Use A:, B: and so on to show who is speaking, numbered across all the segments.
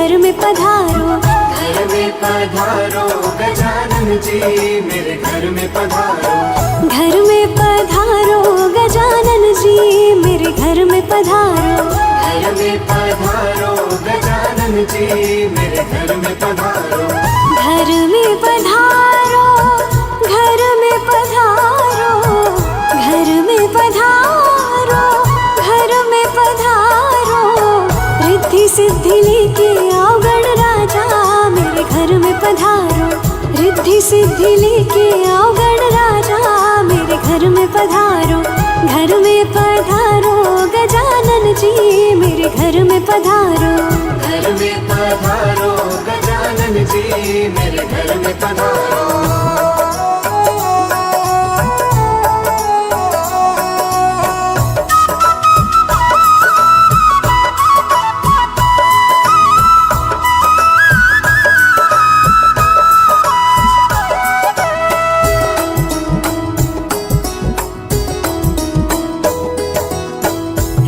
A: घर में पधारो।
B: घर में पधारो गजानन जी मेरे घर में पधारो।
A: घर में पधारो गजानन जी मेरे घर में पधारो।
B: घर में पधारो गजानन जी मेरे घर में पधारो।
A: घर में पधारो, घर में पधारो, घर में पधारो, घर में पधारो। रिद्धि सिद्धि लेके आओ गणराजा मेरे घर में पधारो। रिद्धि सिद्धि लेके आओ गणराजा मेरे घर में पधारो। घर में पधारो गजानन जी मेरे घर में पधारो।
B: घर में पधारो गजानन जी मेरे घर में पधारो।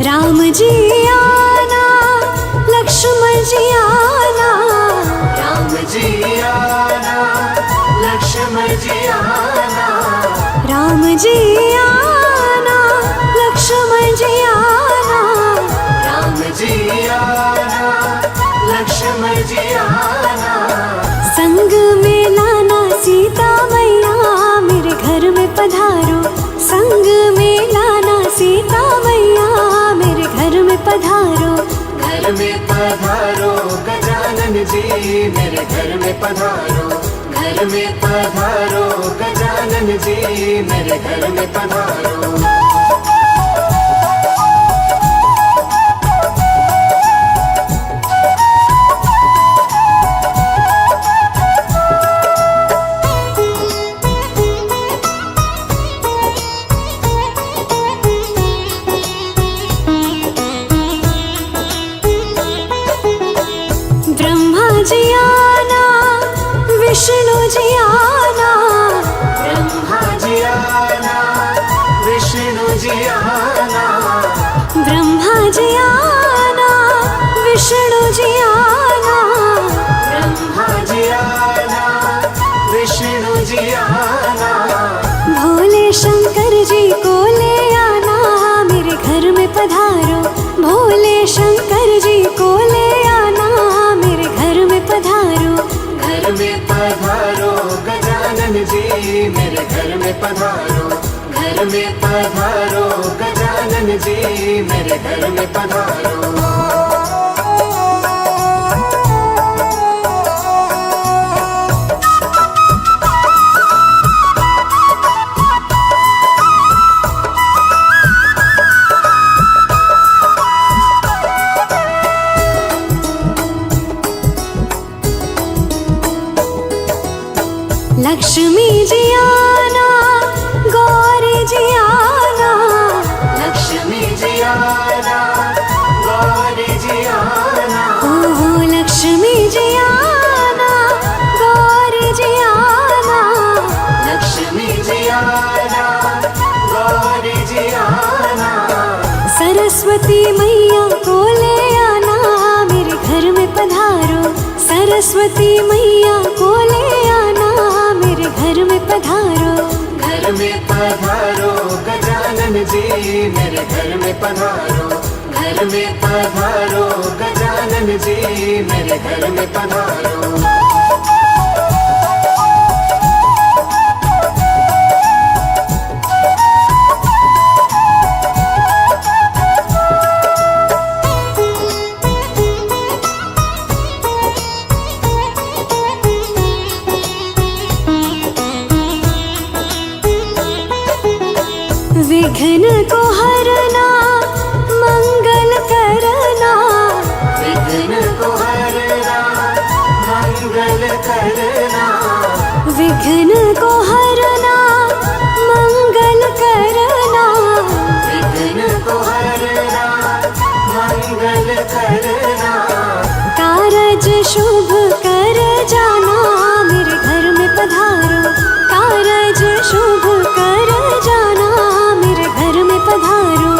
A: राम जी आना, लक्ष्मण जी आना।
B: राम जी आना, लक्ष्मण जी आना।
A: राम जी आना, लक्ष्मण जी आना।
B: राम जी आना, लक्ष्मण जी आना।
A: संग में लाना सीता मैया मेरे घर में पधारो। संग में लाना सीता मैया मेरे घर में पधारो।
B: घर में पधारो गजानन जी मेरे घर में पधारो। घर में पधारो गजानन जी मेरे घर में पधारो।
A: ब्रह्मा जी आना, विष्णु जी आना।
B: ब्रह्मा जी आना, विष्णु जी आना।
A: ब्रह्मा जी आना, विष्णु जी आना।
B: ब्रह्मा जी आना, विष्णु जी आना।
A: भोले शंकर जी को ले आना मेरे घर में पधारो। भोले शंकर जी को ले आना मेरे घर में पधारो।
B: घर में पधारो गजानन जी मेरे घर में पधारो। घर में पधारो गजानन जी मेरे घर में पधारो।
A: लक्ष्मी जी आना, गौरी जी आना।
B: लक्ष्मी जी आना, गौरी जी आना।
A: ओहो लक्ष्मी जी आना, गौरी जी आना।
B: लक्ष्मी जी आना, गौरी जी आना।
A: सरस्वती मैया को ले आना मेरे घर में पधारो। सरस्वती मैया को ले आना मेरे घर में पधारो।
B: घर में पधारो गजानन जी मेरे घर में पधारो। घर में पधारो गजानन जी मेरे घर में पधारो।
A: विघ्न को हरना, मंगल करना।
B: विघ्न को हरना, मंगल करना।
A: विघ्न को हरना, मंगल करना।
B: विघ्न को हरना, मंगल करना।
A: कारज शुभ कर जाना मेरे घर में पधारो। कारज शुभ कर जाना मेरे घर में पधारो।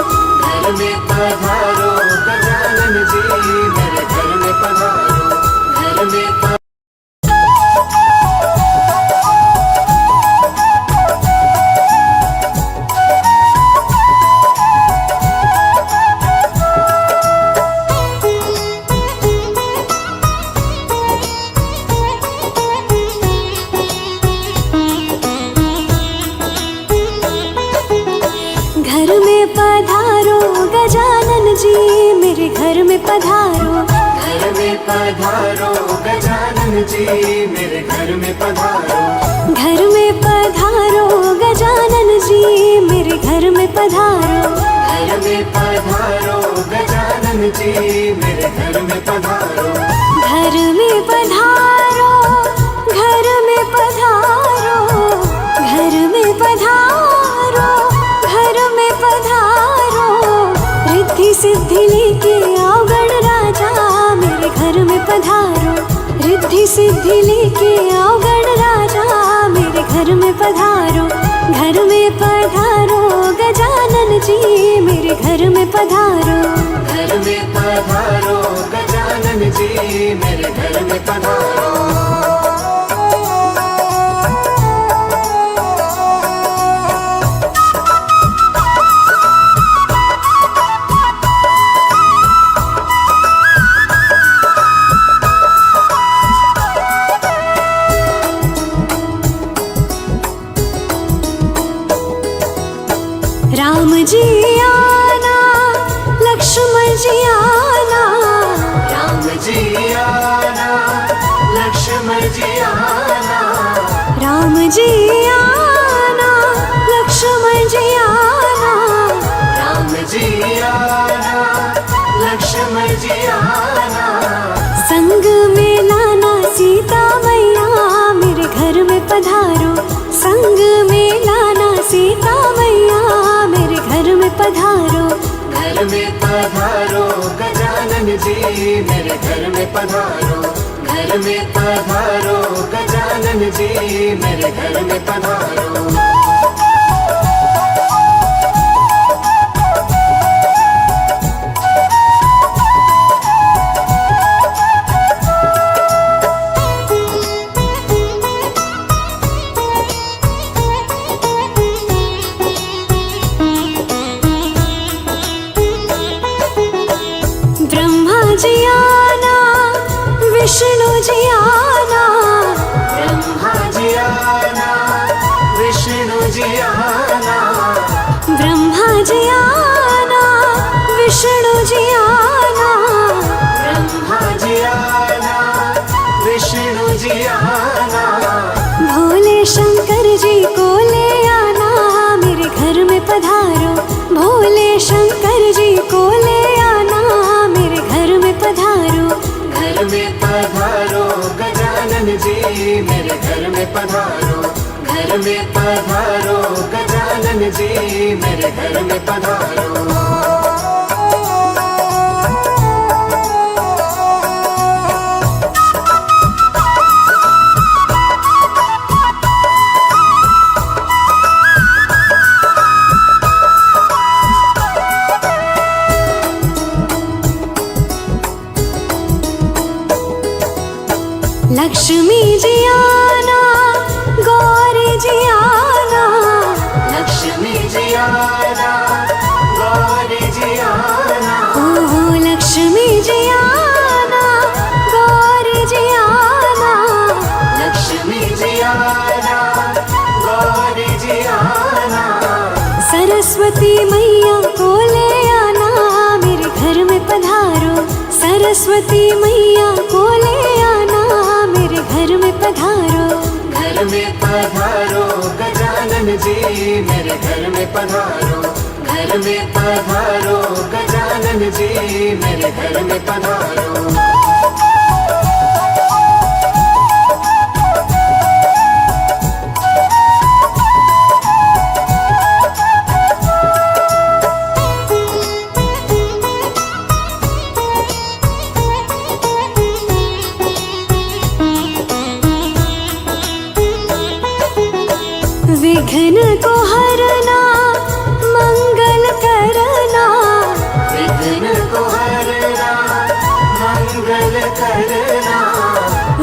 A: जी मेरे घर में पधारो।
B: घर में पधारो गजानन जी मेरे घर में पधारो।
A: घर में पधारो गजानन जी मेरे घर में पधारो।
B: घर में पधारो गजानन जी मेरे घर में पधारो।
A: घर में पधारो, घर में पधारो, घर में पधारो, घर में पधारो। रिद्धि सिद्धि लेके आओ गणराजा मेरे घर में पधारो। रिद्धि सिद्धि लेके आओ गणराजा मेरे घर में पधारो। घर में पधारो गजानन जी मेरे घर में पधारो।
B: घर में पधारो गजानन जी मेरे घर में पधारो।
A: राम जी आना, लक्ष्मण जी आना।
B: राम जी आना, लक्ष्मण जी आना।
A: राम जी आना, लक्ष्मण जी आना।
B: राम जी आना, लक्ष्मण जी आना।
A: संग में लाना सीता मैया मेरे घर में पधारो। संग में लाना सीता मैया मेरे घर में पधारो।
B: घर में पधारो गजानन जी मेरे घर में पधारो। घर में पधारो गजानन जी मेरे घर में पधारो।
A: ब्रह्मा जी आना, विष्णु जी आना।
B: ब्रह्मा जी आना, विष्णु जी आना।
A: ब्रह्मा जी आना, विष्णु जी आना।
B: ब्रह्मा जी आना, विष्णु जी आना।
A: भोले शंकर जी को ले आना मेरे घर में पधारो। भोले शंकर जी को ले आना मेरे घर में पधारो।
B: घर में पधारो गजानन जी मेरे घर में पधारो। घर में पधारो गजानन जी मेरे घर में पधारो।
A: लक्ष्मी जी आना, गौरी जी आना।
B: लक्ष्मी जी आना, गौरी जी आना।
A: ओहो लक्ष्मी जी आना, गौरी जी आना।
B: लक्ष्मी जी आना, गौरी जी आना।
A: सरस्वती मैया को ले आना मेरे घर में पधारो। सरस्वती मैया को ले आना मेरे घर में पधारो।
B: घर में पधारो गजानन जी मेरे घर में पधारो। घर में पधारो गजानन जी मेरे घर में पधारो।
A: विघ्न को हरना, मंगल करना।
B: विघ्न को हरना, मंगल करना।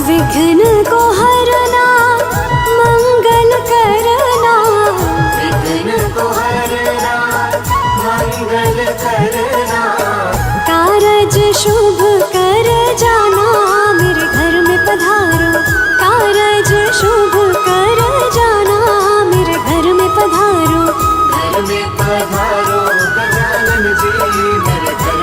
A: विघ्न को हरना, मंगल करना।
B: विघ्न को हरना, मंगल करना।
A: कारज शुभ कर जाना मेरे घर में पधारो। कारज शुभ कर जाना मेरे घर में पधारो।
B: घर में पधारो गजानन जी मेरे घर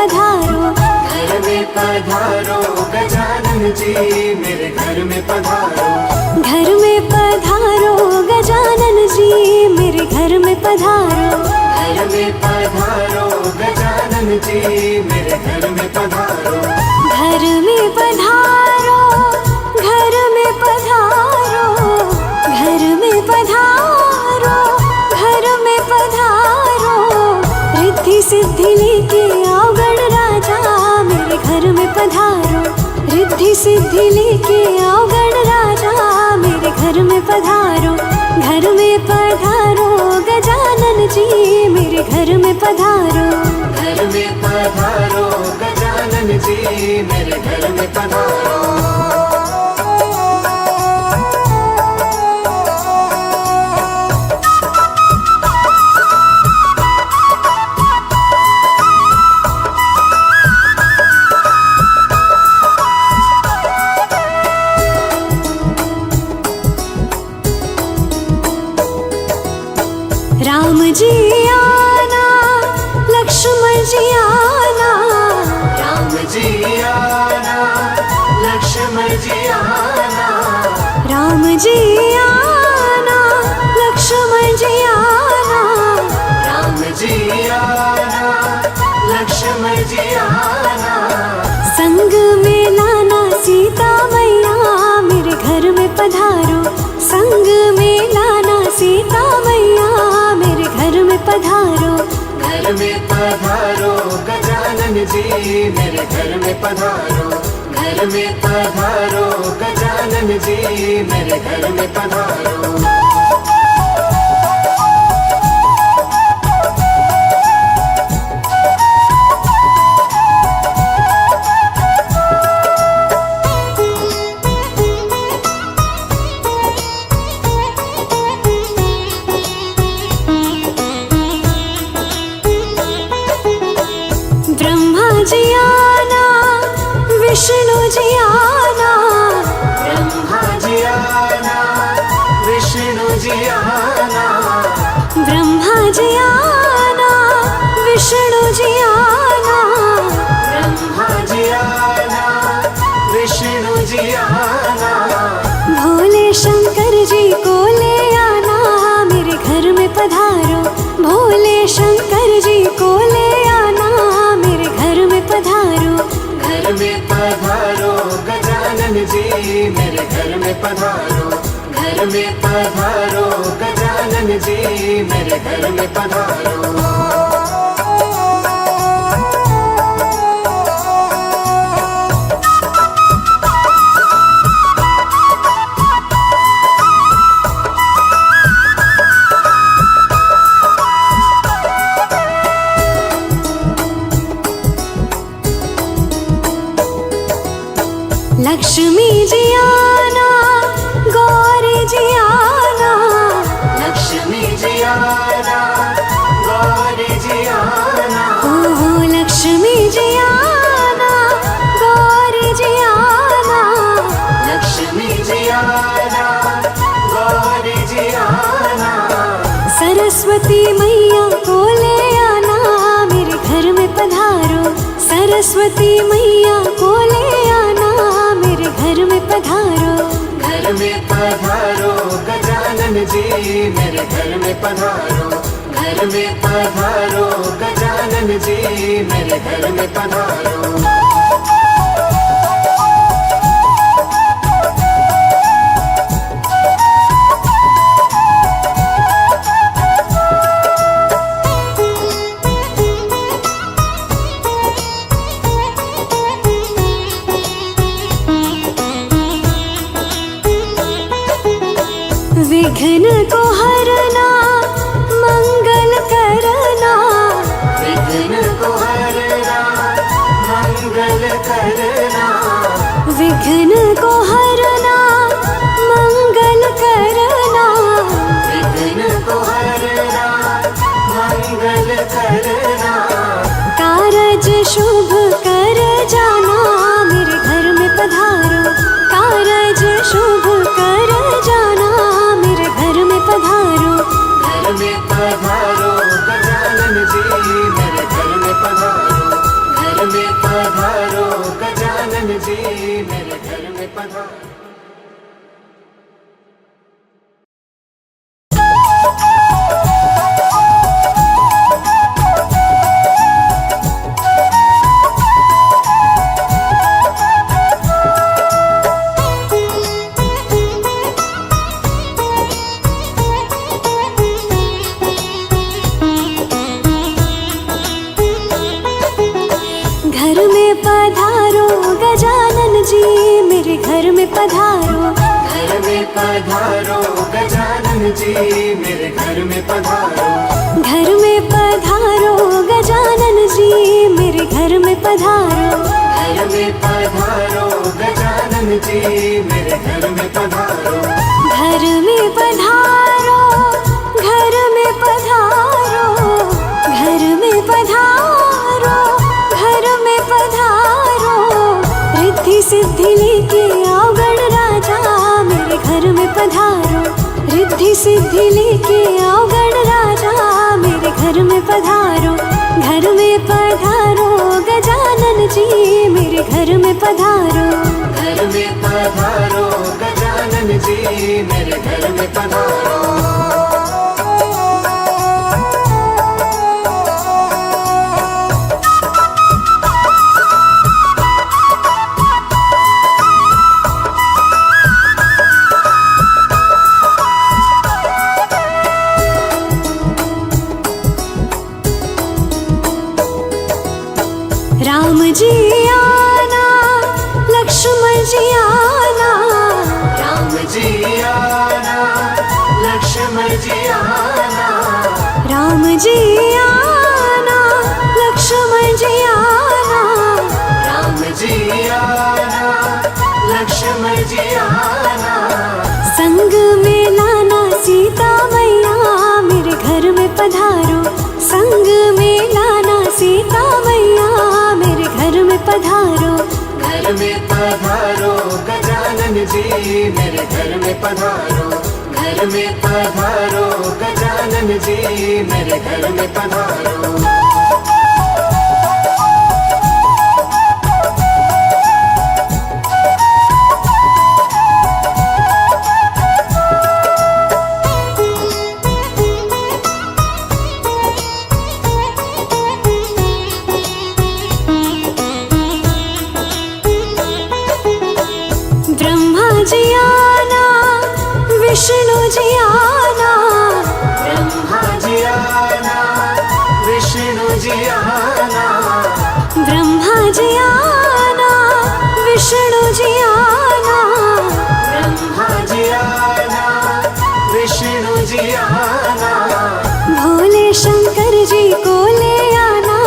A: पधारो,
B: घर में पधारो गजानन जी मेरे घर में पधारो,
A: घर में पधारो गजानन जी मेरे घर में पधारो,
B: घर में पधारो गजानन जी मेरे घर में पधारो,
A: घर में पधारो, घर में पधारो, घर में पधारो, घर में पधारो, रिद्धि सिद्धि लेके आओ गण राजा मेरे घर में पधारो, रिद्धि सिद्धि लेके आओ गण राजा मेरे घर में पधारो, घर में पधारो गजानन जी मेरे घर में पधारो,
B: घर में पधारो गजानन जी मेरे घर में पधारो।
A: राम जी आना, लक्ष्मण जी आना,
B: राम जी आना, लक्ष्मण जी आना,
A: राम जी आना, लक्ष्मण जी आना,
B: राम जी आना, लक्ष्मण जी आना,
A: संग में लाना सीता मैया मेरे घर में पधारो, संग में लाना सीता मैया मेरे घर में पधारो,
B: घर में पधारो गजानन जी मेरे घर में पधारो, घर में पधारो गजानन जी मेरे घर में पधारो।
A: ब्रह्मा जी आना, विष्णु जी आना,
B: ब्रह्मा जी आना, विष्णु जी आना,
A: ब्रह्मा जी आना, विष्णु जी आना,
B: ब्रह्मा जी आना, विष्णु जी आना,
A: भोले शंकर जी को ले आना मेरे घर में पधारो, भोले शंकर जी को ले आना मेरे घर में पधारो,
B: घर में पधारो गजानन जी मेरे घर में पधारो, घर में पधारो गजानन जी मेरे घर में पधारो।
A: लक्ष्मी जी आना, गौरी जी आना,
B: लक्ष्मी जी आना, गौरी जी आना,
A: ओहो लक्ष्मी जी आना, गौरी जी आना,
B: लक्ष्मी जी आना, गौरी जी आना,
A: सरस्वती मैया को ले आना मेरे घर में पधारो, सरस्वती मैया को ले आना मेरे घर में पधारो,
B: घर में पधारो गजानन जी मेरे घर में पधारो, घर में पधारो गजानन जी मेरे घर में पधारो।
A: विघ्न को हरना, मंगल करना,
B: विघ्न को हरना, मंगल करना,
A: विघ्न को हरना, मंगल करना,
B: विघ्न को हरना, मंगल करना,
A: कारज शुभ कर जाना मेरे घर में पधारो, कारज शुभ कर जाना मेरे घर में पधारो,
B: घर में पधारो गजानन जी मेरे घर में पधारो, घर गजानन जी मेरे घर में पधारो।
A: घर में पधारो गजानन जी मेरे घर में पधारो।
B: घर में पधारो गजानन जी मेरे घर में पधारो।
A: घर में पधारो गजानन जी मेरे घर में पधारो।
B: घर में पधारो गजानन जी मेरे घर में पधारो।
A: घर में पधारो घर में पधारो। घर में पधारो घर में पधारो। रिद्धि सिद्धि लेके आओ गणराजा मेरे घर में पधारो। रिद्धि सिद्धि लेके आओ गणराजा मेरे घर में पधारो। घर में पधारो गजानन जी मेरे घर में पधारो।
B: घर में पधारो गजानन जी मेरे घर में पधारो।
A: राम जी आना लक्ष्मण जी आना।
B: राम जी आना लक्ष्मण जी आना।
A: राम जी आना लक्ष्मण जी आना।
B: राम जी आना लक्ष्मण जी आना।
A: संग में लाना सीता मैया मेरे घर में पधारो। संग में लाना सीता मैया मेरे घर में पधारो।
B: घर में पधारो गजानन जी मेरे घर में पधारो। घर में पधारो गजानन जी मेरे घर में पधारो।
A: ब्रह्मा जी आना विष्णु जी आना।
B: ब्रह्मा जी आना विष्णु जी आना।
A: ब्रह्मा जी आना विष्णु जी आना।
B: ब्रह्मा जी आना विष्णु जी आना।
A: भोले शंकर जी को ले आना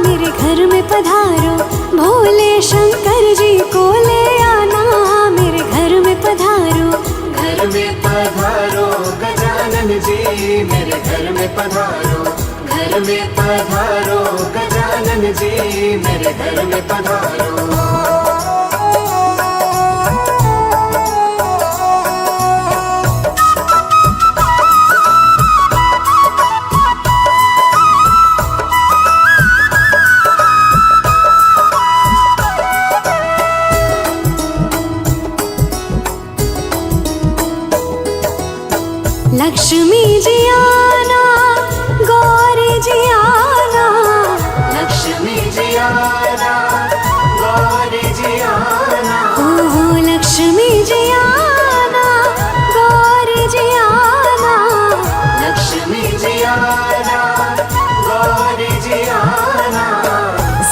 A: मेरे घर में पधारो। भोले शंकर जी को ले आना मेरे घर में पधारो।
B: घर में पधारो गजानन जी मेरे घर में पधारो। घर में पधारो गजानन जी मेरे घर में पधारो।
A: लक्ष्मी जी आना गौरी जी आना।
B: लक्ष्मी जी आना गौरी जी आना।
A: ओहो लक्ष्मी जी आना गौरी जी आना।
B: लक्ष्मी जी आना गौरी जी आना।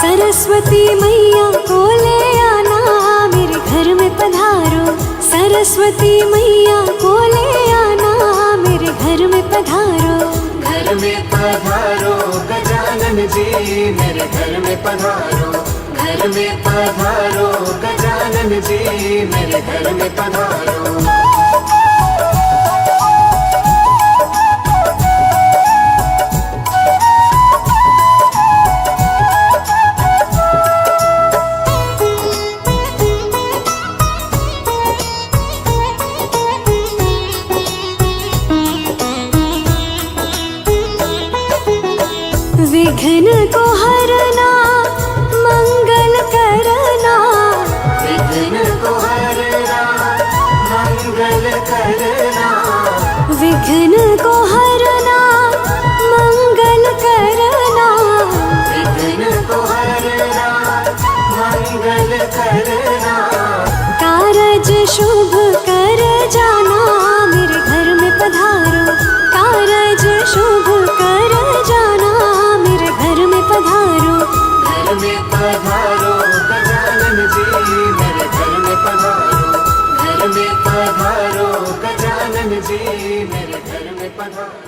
A: सरस्वती मैया को ले आना मेरे घर में पधारो। सरस्वती मैया को ले आना मेरे घर में पधारो।
B: घर में पधारो गजानन जी मेरे घर में पधारो। घर में पधारो गजानन जी मेरे घर में पधारो।
A: विघ्न को हरना मंगल करना। शुभ कर जाना मेरे घर में पधारो, कारज शुभ कर जाना मेरे घर में पधारो।
B: घर में पधारो गजानन जी मेरे घर में पधारो, घर में पधारो गजानन जी मेरे घर में पधारो।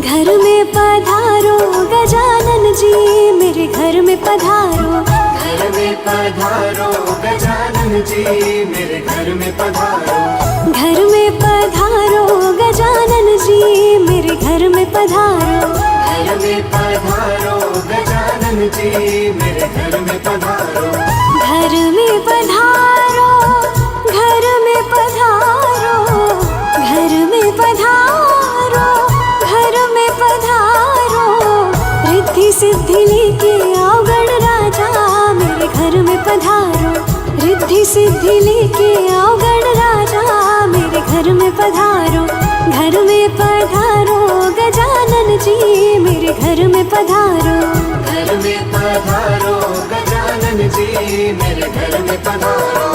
A: घर में पधारो गजानन जी मेरे घर में पधारो,
B: घर में पधारो गजानन जी मेरे घर में पधारो,
A: घर में पधारो गजानन जी मेरे घर में पधारो।
B: घर में पधारो गजानन जी मेरे घर में पधारो,
A: घर में पधारो, घर में पधारो, घर में पधारो, घर में पधारो। रिद्धि सिद्धि लेके आओ गण राजा मेरे घर में पधारो, रिद्धि सिद्धि लेके आओ गण राजा मेरे घर में पधारो। घर में पधारो गजानन जी मेरे घर में पधारो,
B: घर में पधारो गजानन जी मेरे घर में पधारो।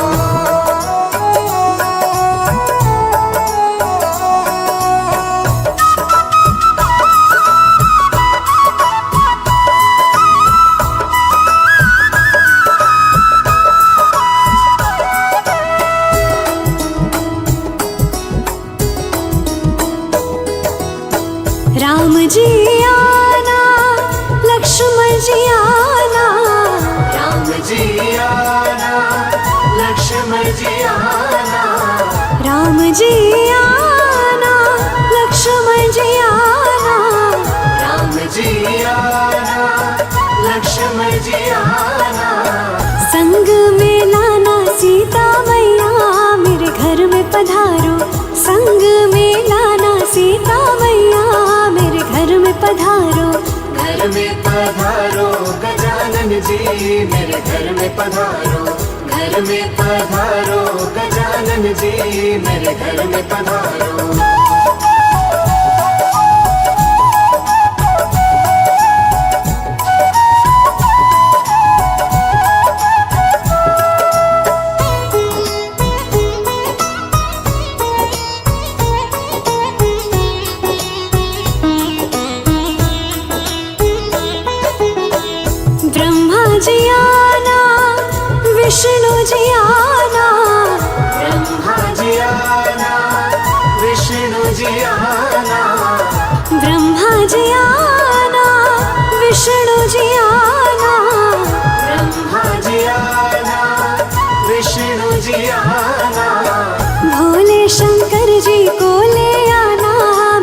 A: राम जी आना लक्ष्मण जी आना,
B: राम जी आना लक्ष्मण जी आना,
A: राम जी आना लक्ष्मण जी आना,
B: राम जी आना लक्ष्मण जी आना।
A: संग में लाना सीता मैया मेरे घर में पधारो, संग में लाना सीता मैया मेरे घर में पधारो।
B: घर में पधारो गजानन जी मेरे घर में पधारो, घर में पधारो गजानन जी मेरे घर में पधारो।
A: ब्रह्मा जी आना विष्णु जी आना,
B: ब्रह्मा जी आना विष्णु जी आना,
A: ब्रह्मा जी आना विष्णु जी आना,
B: ब्रह्मा जी आना विष्णु जी आना।
A: भोले शंकर जी को ले आना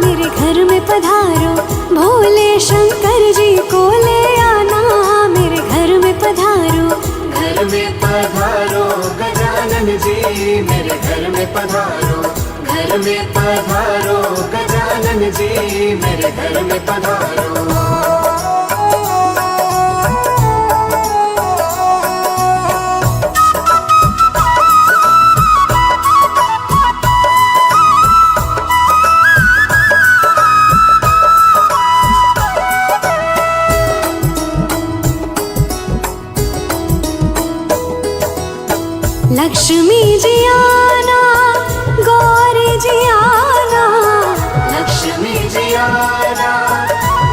A: मेरे घर में पधारो, भोले शंकर जी को ले आना मेरे घर में पधारो।
B: घर में पधारो गजानन जी मेरे घर में पधारो, घर में पधारो गजानन जी मेरे घर में पधारो।
A: लक्ष्मी जी आना गौरी जी आना,
B: लक्ष्मी जी आना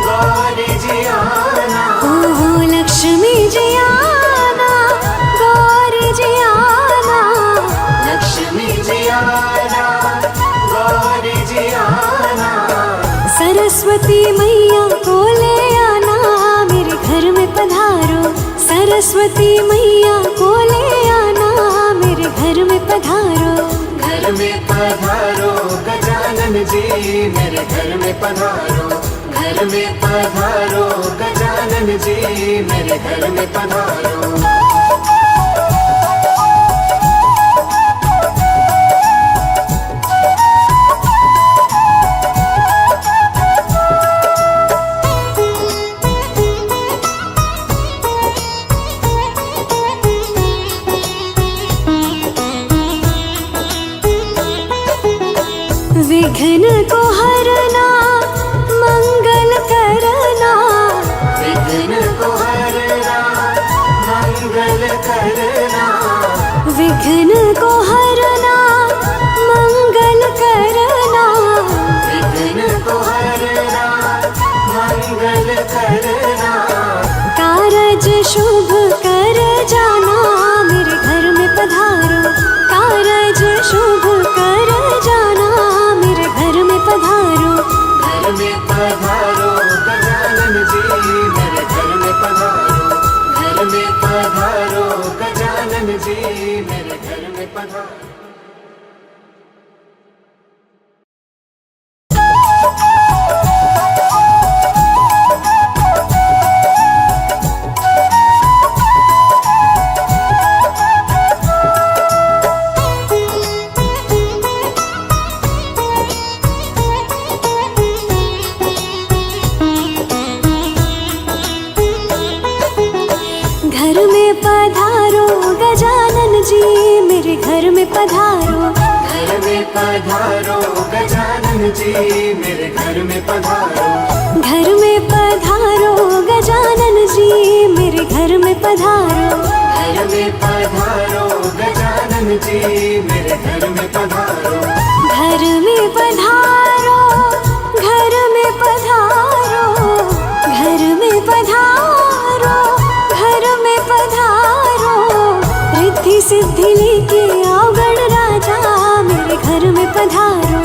B: गौरी जी आना,
A: ओहो लक्ष्मी जी आना गौरी जी आना,
B: लक्ष्मी जी आना गौरी जी आना।
A: सरस्वती मैया को ले आना मेरे घर में पधारो, सरस्वती मैया को ले आना मेरे घर में पधारो।
B: घर में पधारो गजानन जी मेरे घर में पधारो, घर में पधारो गजानन जी मेरे घर में पधारो।
A: घर में पधारो।
B: घर में पधारो गजानन जी मेरे घर में पधारो।
A: घर में पधारो गजानन जी मेरे घर में पधारो।
B: घर में पधारो गजानन जी मेरे घर में पधारो।
A: घर में पधारो, घर में पधारो, घर में पधारो, घर में पधारो। रिद्धि सिद्धि लेके आओ गणराजा मेरे घर में पधारो।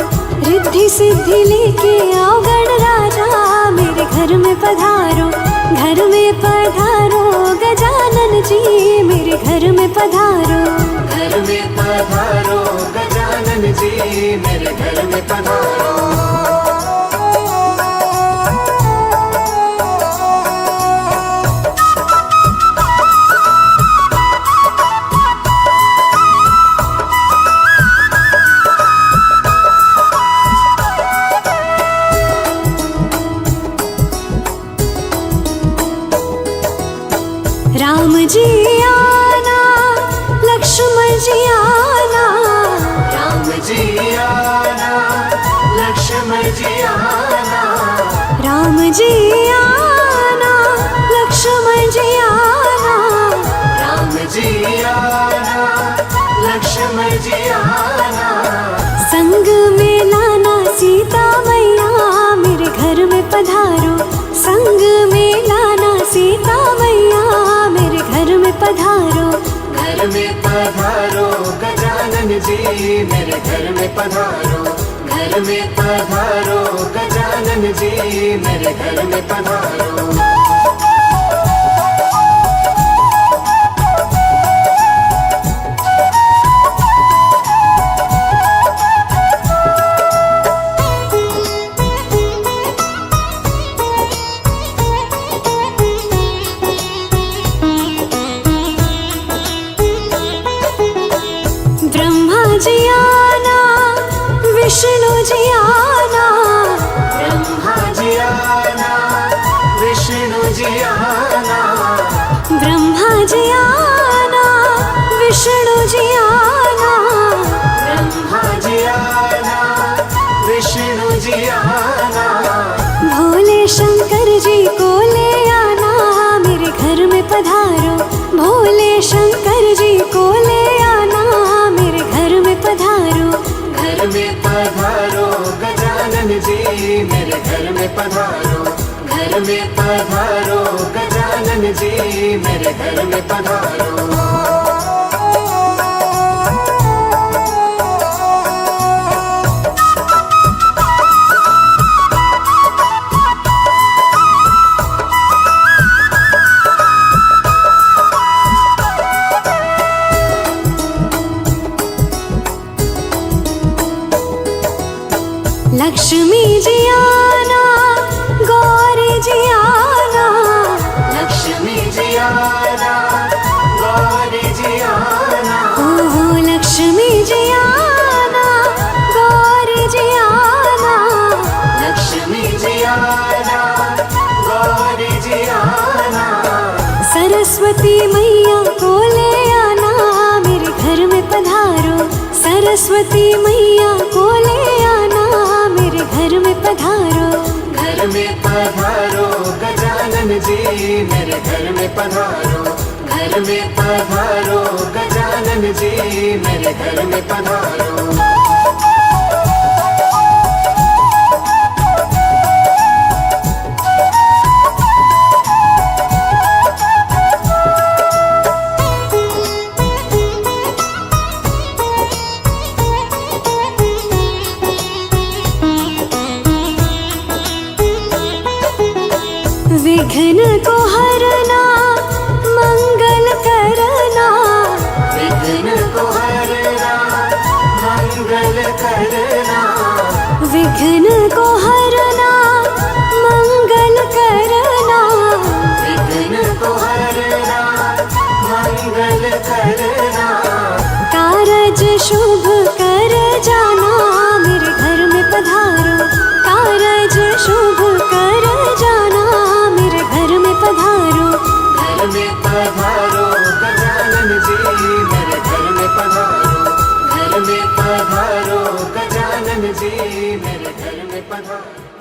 A: रिद्धि सिद्धि लेके आओ गणराजा मेरे घर में पधारो। घर में पधारो गजानन जी मेरे घर में पधारो।
B: घर में पधारो गजानन जी मेरे घर में पधारो।
A: राम जी आना, लक्ष्मण जी आना।
B: राम जी आना, लक्ष्मण जी आना।
A: राम जी आना, लक्ष्मण जी आना।
B: राम जी आना, लक्ष्मण जी आना।
A: संग में लाना सीता मैया मेरे घर में पधारो। संग में लाना सीता मैया मेरे घर में पधारो।
B: घर में पधारो गजानन जी मेरे घर में पधारो। घर में पधारो गजानन जी मेरे घर में पधारो।
A: ब्रह्मा जी आना, विष्णु जी आना।
B: ब्रह्मा जी आना, विष्णु जी आना।
A: ब्रह्मा जी आना, विष्णु जी आना।
B: ब्रह्मा जी आना, विष्णु जी आना।
A: भोले शंकर जी को ले आना मेरे घर में पधारो। भोले शंकर जी को ले आना मेरे घर में पधारो।
B: घर में पधारो गजानन जी मेरे घर में पधारो। घर में पधारो गजानन जी मेरे घर में पधारो।
A: लक्ष्मी जी आना, गौरी जी आना।
B: लक्ष्मी जी आना, गौरी जी आना।
A: ओहो लक्ष्मी जी आना, गौरी जी आना।
B: लक्ष्मी जी आना, गौरी जी आना।
A: सरस्वती मैया को ले आना मेरे घर में पधारो। सरस्वती मैया को ले आना मेरे घर में पधारो।
B: घर में पधारो गजानन जी मेरे घर में पधारो। घर में पधारो गजानन जी मेरे घर में पधारो।
A: विघ्न को हरना, मंगल करना।
B: विघ्न को हरना, मंगल पधारो